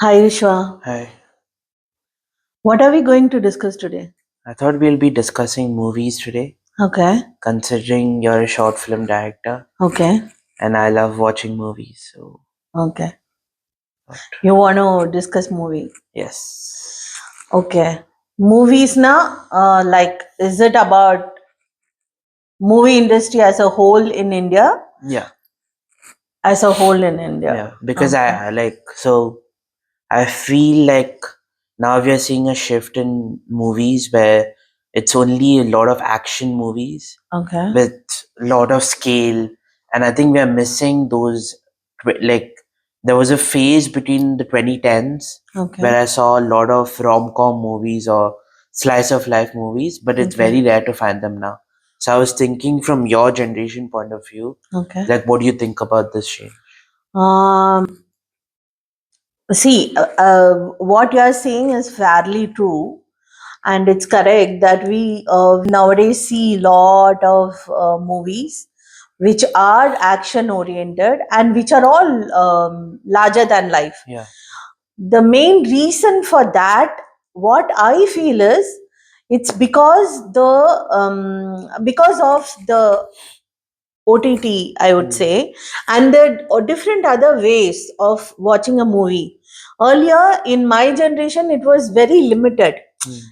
Hi, Vishwa. Hi. What are we going to discuss today? I thought we'll be discussing movies today, Okay. considering you're a short film director Okay. and I love watching movies. So, Okay. but You want to discuss movie? yes. Okay. Movies now, is it about movie industry as a whole in India? Yeah, As a whole in India. yeah. Because Okay. I feel like now we are seeing a shift in movies where it's only a lot of action movies Okay. with a lot of scale. And I think we are missing those, like, there was a phase between the 2010s Okay. where I saw a lot of rom-com movies or slice of life movies, but it's Okay. very rare to find them now. So I was thinking from your generation point of view, Okay. like, what do you think about this change? Um. See, what you are saying is fairly true, and it's correct that we nowadays see a lot of movies which are action oriented and which are all larger than life. Yeah, The main reason for that, what I feel is, it's because of the OTT, I would say, and the different other ways of watching a movie. Earlier in my generation, it was very limited.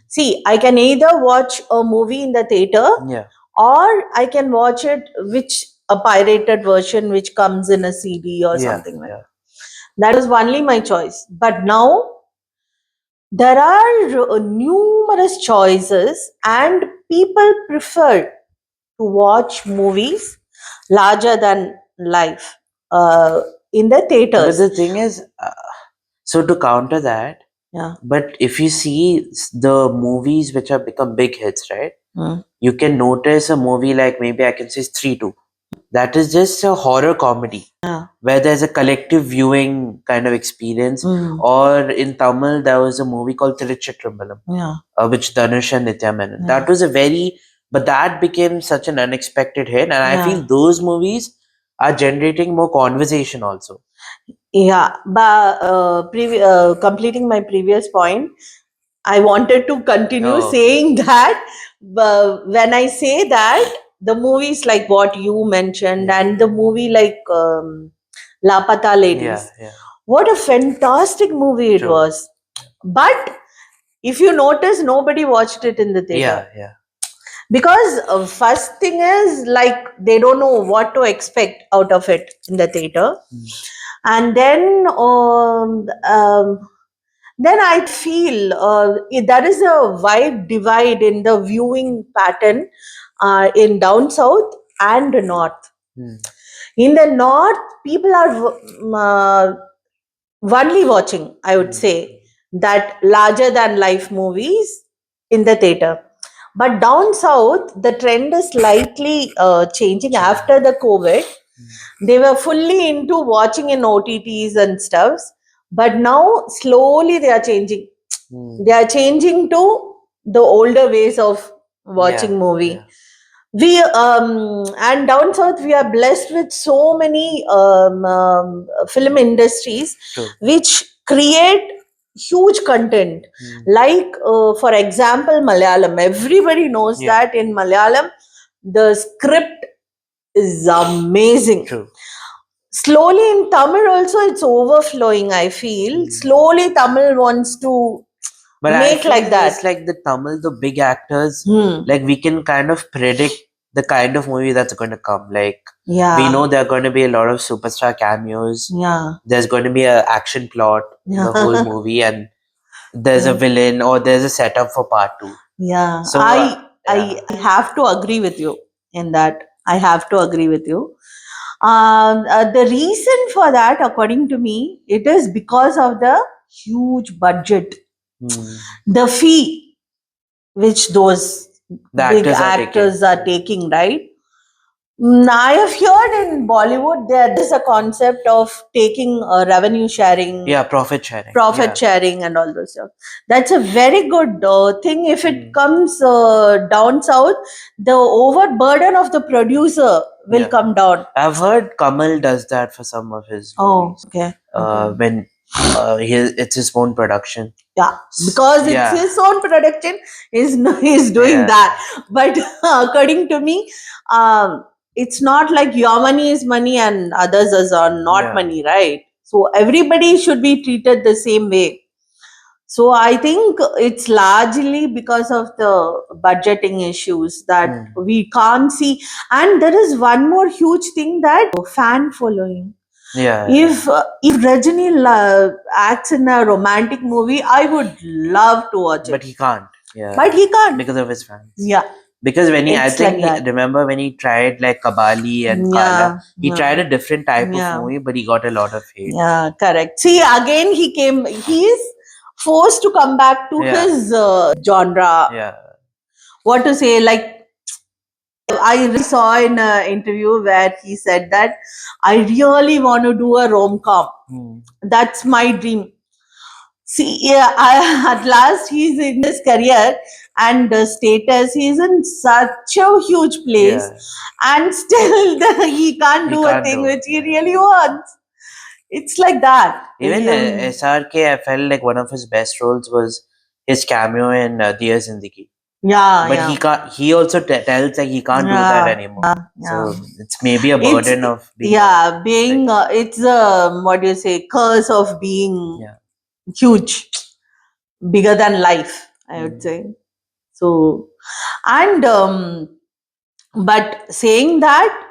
See, I can either watch a movie in the theater yeah, or I can watch it, which a pirated version which comes in a CD or yeah, something like yeah. that. That was only my choice. But now there are numerous choices, and people prefer to watch movies larger than life in the But theaters. the thing is, so to counter that, Yeah. but if you see the movies which have become big hits, right? Mm. You can notice a movie like maybe I can say 3-2. That is just a horror comedy Yeah. where there's a collective viewing kind of experience. Mm. Or in Tamil, there was a movie called Tiruchitrambalam, Yeah. which Dhanush and Nitya Menon. Yeah. That was but that became such an unexpected hit, and I feel Yeah. those movies are generating more conversation also. Yeah. But completing my previous point, I wanted to continue Oh, okay. saying that when I say that, the movies like what you mentioned Yeah. and the movie like Lapata Ladies, Yeah, yeah. what a fantastic movie it True. was. But if you notice, nobody watched it in the theater. Yeah, yeah. Because first thing is, like, they don't know what to expect out of it in the theater. And then I feel there is a wide divide in the viewing pattern in down south and north. In the north, people are only watching, I would say, that larger than life movies in the theater. But down south, the trend is slightly changing after the COVID. They were fully into watching in OTTs and stuffs, but now slowly they are changing. They are changing to the older ways of watching movie. Yeah. We and down south we are blessed with so many film industries True. which create huge content. Like for example, Malayalam. Everybody knows Yeah. that in Malayalam the script is amazing. True. Slowly in Tamil also it's overflowing, I feel. Slowly Tamil wants to But I make feel like that. it's like the Tamil, the big actors, Hmm. like we can kind of predict the kind of movie that's going to come. Like we Yeah. know there are going to be a lot of superstar cameos. Yeah. There's going to be a action plot in the whole movie, and there's a villain or there's a setup for part 2. Yeah, So I have to agree with you in that. I have to agree with you. The reason for that, according to me, it is because of the huge budget, the fee which those the big actors are actors are taking, right? I have heard in Bollywood there is a concept of taking revenue sharing, yeah, profit sharing. profit Yeah. sharing and all those stuff. That's a very good thing. If it comes down south, the overburden of the producer will Yeah. come down. I've heard Kamal does that for some of his Oh, movies. okay. When it's his own production. Yeah, because it's Yeah. his own production. He's doing Yeah. that. But according to me, it's not like your money is money and others are not Yeah. money, right? So everybody should be treated the same way. So I think it's largely because of the budgeting issues that we can't see. And there is one more huge thing, that fan following. Yeah. If Rajini acts in a romantic movie, I would love to watch But it. he can't. Yeah. But he can't. Because of his fans. Yeah. Because I It's think like that. remember when he tried like Kabali and Yeah, Kala, he yeah. tried a different type Yeah. of movie, but he got a lot of hate. Yeah, correct. See, again, he is forced to come back to Yeah. his genre. Yeah. What to say, like, I saw in an interview where he said that I really want to do a rom-com. That's my dream. See, yeah, at last he's in his career and status. He's in such a huge place, and still he can't do a thing which he really wants. It's like that. Even SRK, I felt like one of his best roles was his cameo in Diya Zindagi. Yeah, But yeah. he also tells like he can't do that anymore. So it's maybe a burden of being. Being it's what do you say, curse of being huge, bigger than life, I would say. So, and but saying that,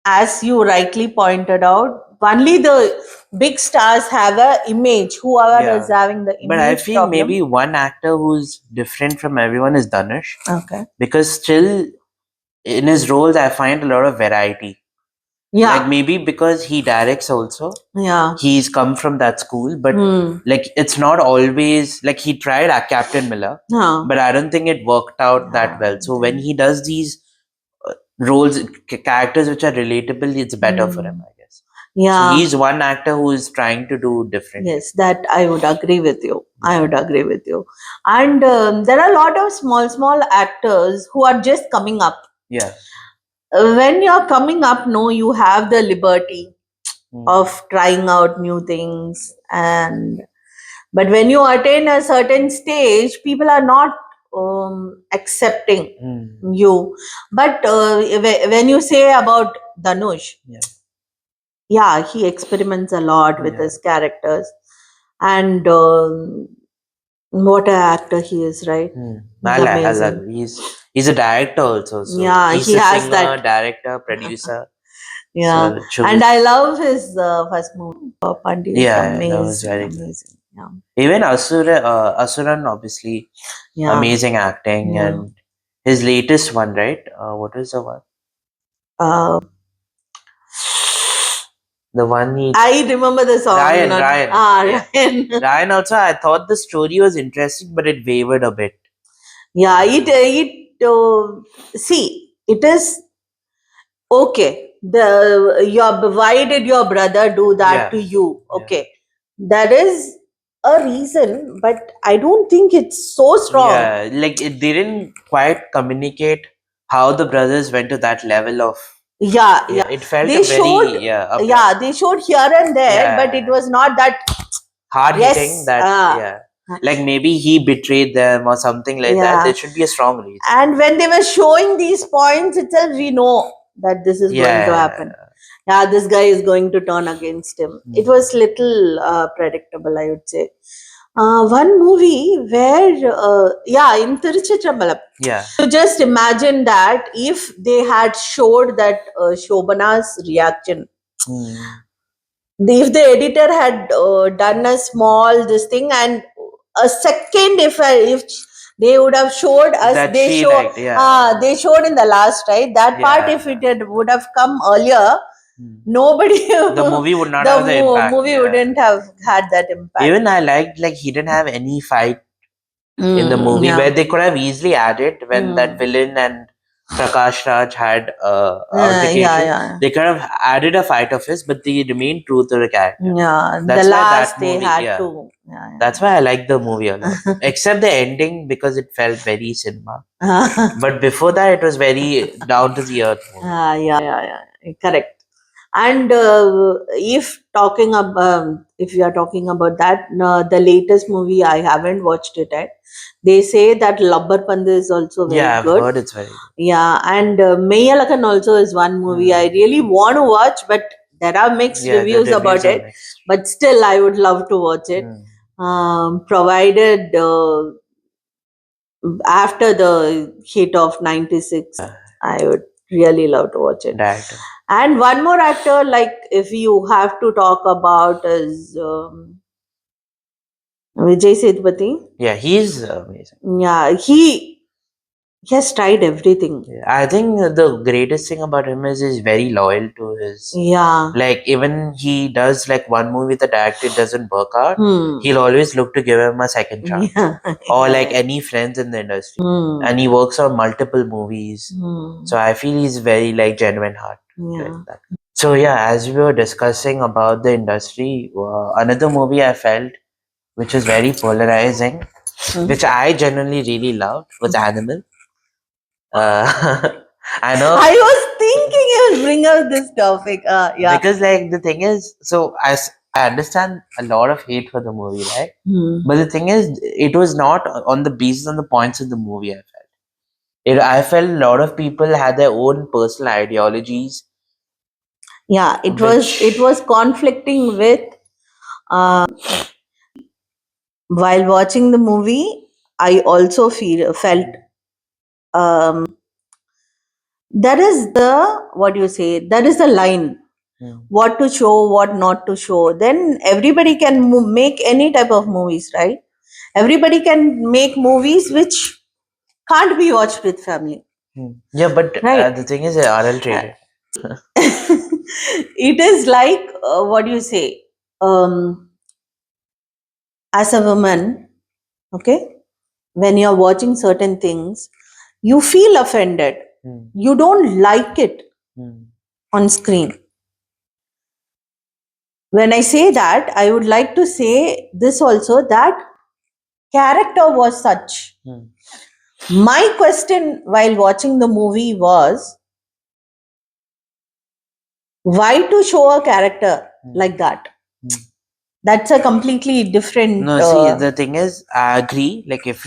as you rightly pointed out, only the big stars have a image. Whoever is having the image But I feel problem. maybe one actor who's different from everyone is Dhanush. Okay. Because still in his roles, I find a lot of variety. Yeah. Like maybe because he directs also. Yeah. He's come from that school, but like it's not always like he tried at Captain Miller, but I don't think it worked out that well. So when he does these roles, characters which are relatable, it's better for him, I guess. Yeah. So he's one actor who is trying to do different. Yes, that I would agree with you. I would agree with you. And there are a lot of small actors who are just coming up. Yeah. When you're coming up, no, you have the liberty of trying out new things, and but when you attain a certain stage, people are not accepting you. But when you say about Dhanush, yeah, he experiments a lot with his characters, and what an actor he is, right? I love he's a director also. So Yeah, he's he a has singer, that. director, producer. Yeah, So and I love his first movie, Pandit. Yeah, that was very amazing. Yeah. Even Asuran, obviously, Yeah. amazing acting, Yeah. and his latest one, right? What was the one? The one he. I remember the song. Ryan. Yeah. Ryan. Ryan also, I thought the story was interesting, but it wavered a bit. Yeah, see, it is okay. Why did your brother do that to you? Okay, there is a reason, but I don't think it's so strong. Yeah, like it didn't quite communicate how the brothers went to that level of. Yeah. It felt They showed, abrupt. they showed here and there, but it was not that hard hitting that like maybe he betrayed them or something like that. There should be a strong reason. And when they were showing these points itself, we know that this is going to happen. Yeah, this guy is going to turn against him. It was little predictable, I would say. One movie where, in Tiruchitrambalam. Yeah. So just imagine that if they had showed that Shobana's reaction. If the editor had done a small this thing, and a second, if they would have showed us, that they showed in the last, right, that part, if it would have come earlier, nobody the movie would not have the impact. Movie wouldn't have had that impact. Even I liked like he didn't have any fight in the movie where they could have easily added when that villain and Prakash Raj had altercation. They could have added a fight of his, but they remained true to the character. Yeah, that's the why last that movie, they had to. That's why I like the movie a lot. Except the ending because it felt very cinema. But before that, it was very down to the earth movie. Yeah, correct. And if you are talking about that, the latest movie, I haven't watched it yet. They say that Labbar Panda is also very Yeah, I've good. heard it's very good. Yeah, and Meyalakan also is one movie I really want to watch, but there are mixed Yeah, the reviews about reviews are it. mixed. But still, I would love to watch it, provided after the hit of '96, I would really love to watch it. Director. And one more actor, like if you have to talk about, is Vijay Sethupathi. Yeah, he's amazing. Yeah, he has tried everything. Yeah, I think the greatest thing about him is he's very loyal to his. Yeah. Like even he does like one movie the director doesn't work out, Hmm. he'll always look to give him a second chance. Yeah. Or like any friends in the industry. And he works on multiple movies. So I feel he's very like genuine heart. Yeah. Like that. So yeah, as we were discussing about the industry, another movie I felt which is very polarizing, which I genuinely really loved, was Animal. I know. I was thinking you would bring up this topic. Yeah. Because like the thing is, so I understand a lot of hate for the movie, right? But the thing is, it was not on the basis on the points of the movie. I felt a lot of people had their own personal ideologies. Yeah, it was conflicting with. While watching the movie, I also felt there is the, what do you say? There is a line. What to show, what not to show. Then everybody can make any type of movies, right? Everybody can make movies which can't be watched with family. Yeah, but Right. the thing is, adulterated. It is like, what do you say? As a woman, okay, when you're watching certain things, you feel offended. You don't like it on screen. When I say that, I would like to say this also, that character was such. My question while watching the movie was, why to show a character like that? That's a completely different. No, see, the thing is, I agree. If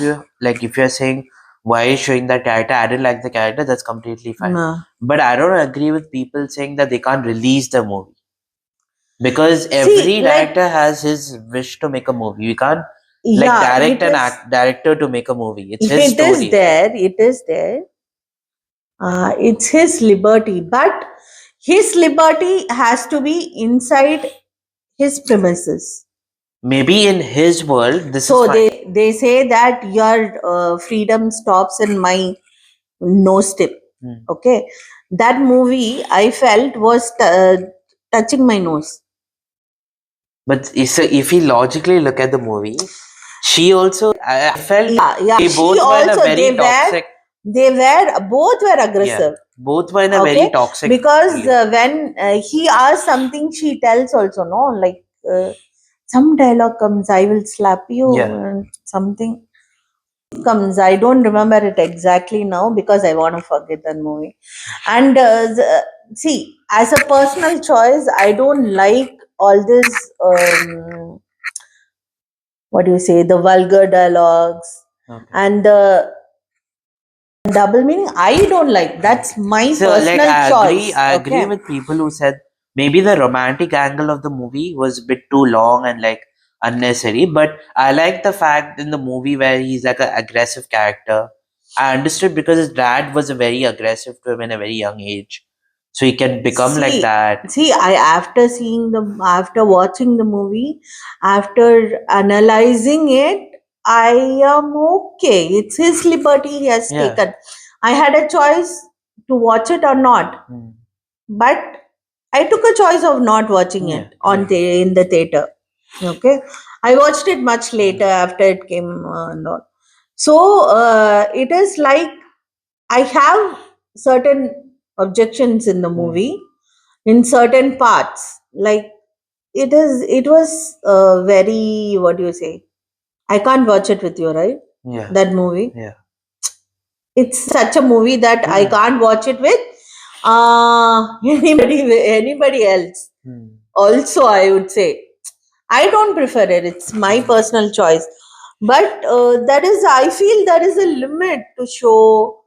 you're saying why is showing that character, I didn't like the character. That's completely fine. But I don't agree with people saying that they can't release the movie because every director has his wish to make a movie. You can't direct an director to make a movie. It's his story. It is there. It is there. It's his liberty, but his liberty has to be inside his premises. Maybe in his world, this So is fine. they say that your freedom stops in my nose tip. Okay, that movie I felt was touching my nose. But if we logically look at the movie, she also, I felt they both were in a very toxic. Both were aggressive. Both were in a very toxic. Because when he asks something, she tells also, no, like some dialogue comes, I will slap you, and something comes. I don't remember it exactly now because I want to forget that movie. And see, as a personal choice, I don't like all this. What do you say? The vulgar dialogues and the double meaning. I don't like. That's my personal choice. I agree with people who said maybe the romantic angle of the movie was a bit too long and like unnecessary. But I like the fact in the movie where he's like an aggressive character. I understood because his dad was a very aggressive to him in a very young age, so he can become like that. See, after watching the movie, after analyzing it, I am okay. It's his liberty he has taken. I had a choice to watch it or not, but I took a choice of not watching it in the theater. Okay, I watched it much later after it came. So it is like I have certain objections in the movie in certain parts. Like it was very, what do you say? I can't watch it with you, right? That movie. Yeah. It's such a movie that I can't watch it with Anybody else. Also, I would say I don't prefer it. It's my personal choice. But I feel there is a limit to show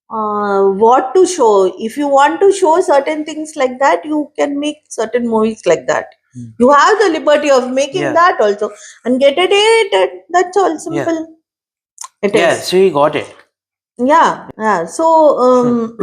what to show. If you want to show certain things like that, you can make certain movies like that. You have the liberty of making that also and get it edited. That's all simple. It is. So you got it. Yeah. So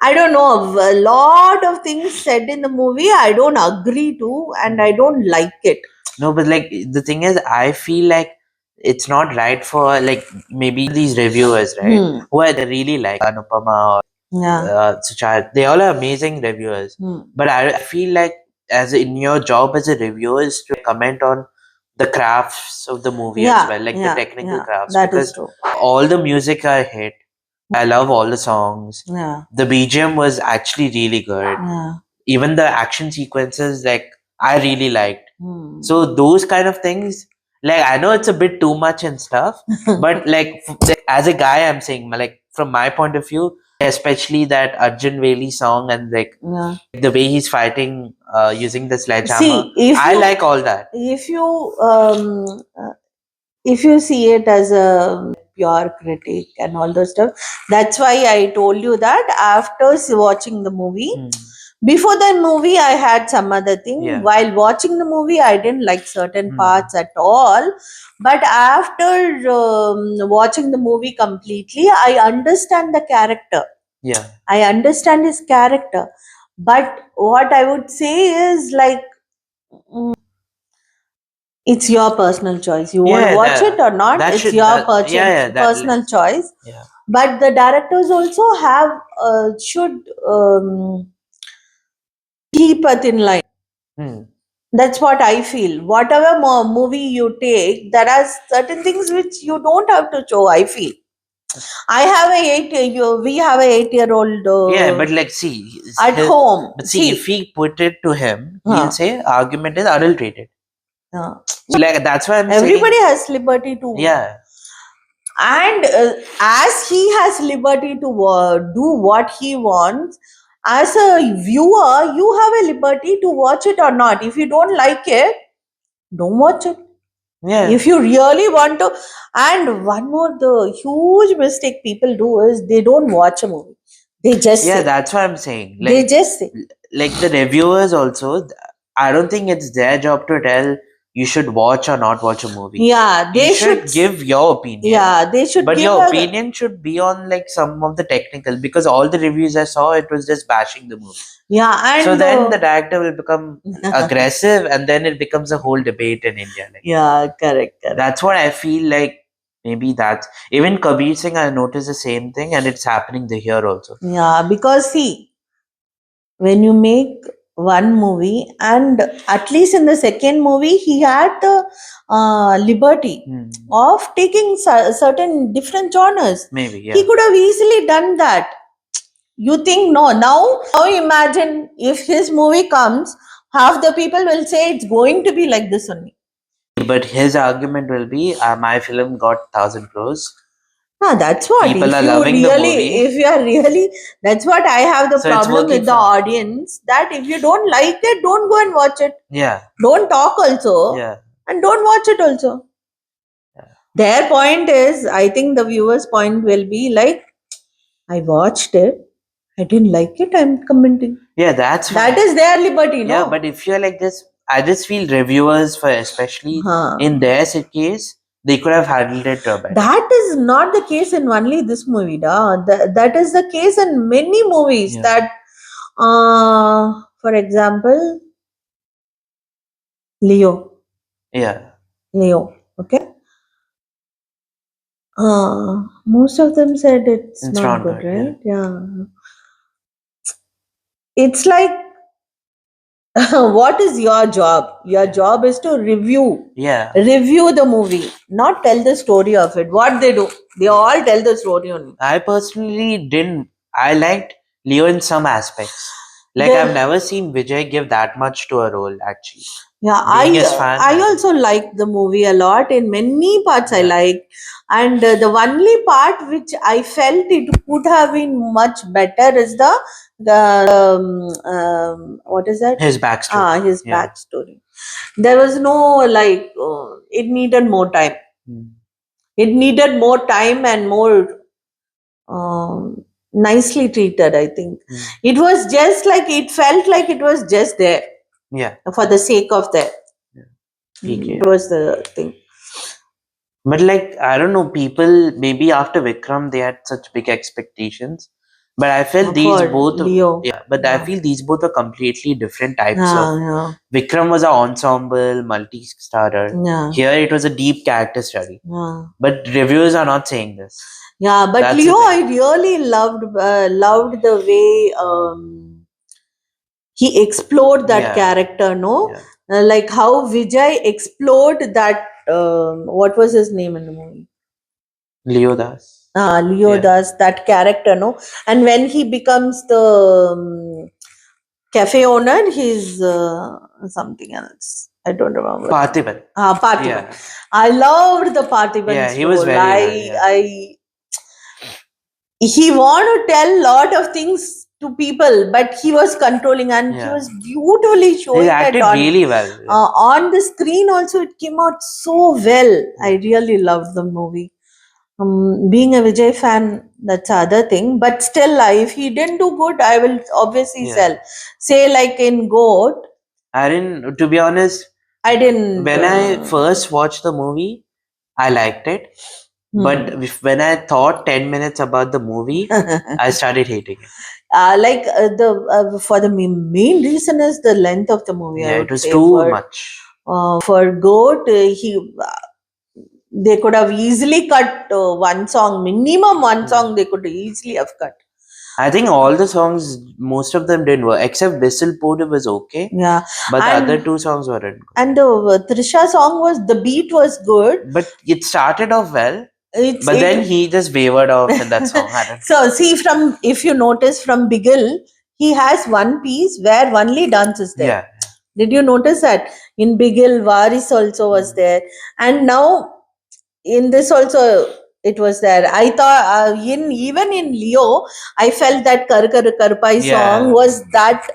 I don't know. A lot of things said in the movie I don't agree to, and I don't like it. No, but like the thing is, I feel like it's not right for like maybe these reviewers, right? Who I really like Anupama or Suchar. They all are amazing reviewers. But I feel like as in your job as a reviewer is to comment on the crafts of the movie as well, like the technical crafts. That because is true. all the music I hit. I love all the songs. The BGM was actually really good. Even the action sequences, like I really liked. So those kind of things, like I know it's a bit too much and stuff, but like as a guy, I'm saying like from my point of view, especially that Arjun Veli song and like the way he's fighting using the sledgehammer. I like all that. If you see it as a pure critic and all those stuff, that's why I told you that after watching the movie. Before the movie, I had some other thing. While watching the movie, I didn't like certain parts at all. But after watching the movie completely, I understand the character. I understand his character. But what I would say is like, it's your personal choice. You want to watch it or not, it's your personal choice. But the directors also should keep a thin line. That's what I feel. Whatever movie you take, there are certain things which you don't have to show. I feel. I have we have a 8-year-old. But like, see, at home. But see, if we put it to him, he'll say argument is adulterated. So like that's why I'm saying everybody has liberty to. And as he has liberty to do what he wants, as a viewer, you have a liberty to watch it or not. If you don't like it, don't watch it. If you really want to. And one more, the huge mistake people do is they don't watch a movie. They just say. That's what I'm saying. Like, they just say. Like the reviewers also, I don't think it's their job to tell you should watch or not watch a movie. They should give your opinion. They should. But your opinion should be on like some of the technical, because all the reviews I saw, it was just bashing the movie. And so then the director will become aggressive, and then it becomes a whole debate in India. Like, correct. That's what I feel like. Maybe that's even Kabir Singh. I noticed the same thing, and it's happening here also. Because see, when you make one movie, and at least in the second movie, he had the liberty of taking certain different genres. Maybe he could have easily done that. You think no? Now imagine if his movie comes, half the people will say it's going to be like this only. But his argument will be, my film got 1,000 crores. That's what people if are you loving really, the movie. If you are really, that's what I have the So it's problem working with the for me. audience. That if you don't like it, don't go and watch it. Don't talk also. And don't watch it also. Their point is, I think the viewer's point will be like, I watched it, I didn't like it, I'm commenting. That is their liberty, no? But if you're like this, I just feel reviewers, for especially in their case, they could have handled it better. That is not the case in only this movie. That is the case in many movies. That, for example, Leo. Leo. Okay. Most of them said it's not good, right? It's like, what is your job? Your job is to review the movie, not tell the story of it. What they do, they all tell the story only. I personally didn't. I liked Leo in some aspects. Like, I've never seen Vijay give that much to a role, actually. Yeah, Being his fan, I also liked the movie a lot. In many parts, I Yeah. liked, and the only part which I felt it could have been much better is the what is that? his backstory. His Yeah. backstory. There was no like it needed more time. It needed more time and more nicely treated. I think it was just like it felt like it was just there. Yeah. For the sake of that. PK. It was the thing. But like, I don't know, people maybe after Vikram they had such big expectations. But I felt these For both Leo. yeah, but I feel these both are completely different types of Yeah. Vikram was an ensemble, multi-starrer. Yeah. Here it was a deep character study. Yeah. But reviewers are not saying this. Yeah, but That's the Leo, thing. I really loved the way he explored that Yeah. character. No, Yeah. like how Vijay explored that. What was his name in the movie? Leo Das. Leo Yeah. does that character, no, and when he becomes the cafe owner, he's something else. I don't remember. Parthiban. Parthiban. Yeah. I loved the Parthiban's Yeah, he was role. very good. Yeah. He wanted to tell lot of things to people, but he was controlling, and he Yeah. was beautifully showing He it acted on really well. on the screen. Also, it came out so well. I really loved the movie. Being a Vijay fan, that's the other thing. But still, if he didn't do good, I will obviously Yeah. say like in Goat. I didn't, to be honest, I didn't. when I first watched the movie, I liked it. But when I thought 10 minutes about the movie, I started hating it. For the main reason is the length of the movie. Yeah, I it would was say too much. For Goat, they could have easily cut one song, minimum one song. They could easily have cut. I think all the songs, most of them didn't work, except Whistle Porter was okay. Yeah, But the other two songs weren't good. And the Trisha song the beat was good. But it started off well. But then he just wavered off in that song. So see, if you notice from Bigil, he has one piece where only dance is there. Yeah. Did you notice that? In Bigil, Varis also was there, and now in this also it was there. I thought even in Leo, I felt that Kar Kar Karpai song was that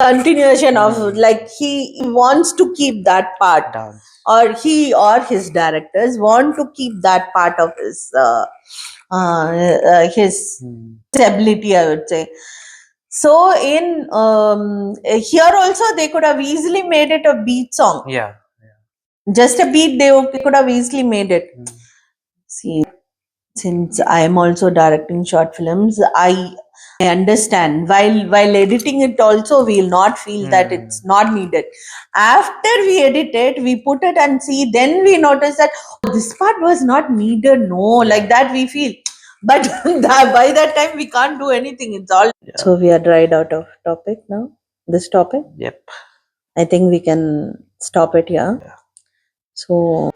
continuation of like he wants to keep that part, or he or his directors want to keep that part of his ability, I would say. So in here also they could have easily made it a beat song. Yeah. Just a beat, they could have easily made it. See, since I am also directing short films, I understand. While editing it also, we will not feel that it's not needed. After we edit it, we put it and see, then we notice that this part was not needed. No, like that we feel. But by that time, we can't do anything. It's all. So we are dried out of topic now. This topic. Yep. I think we can stop it here. So.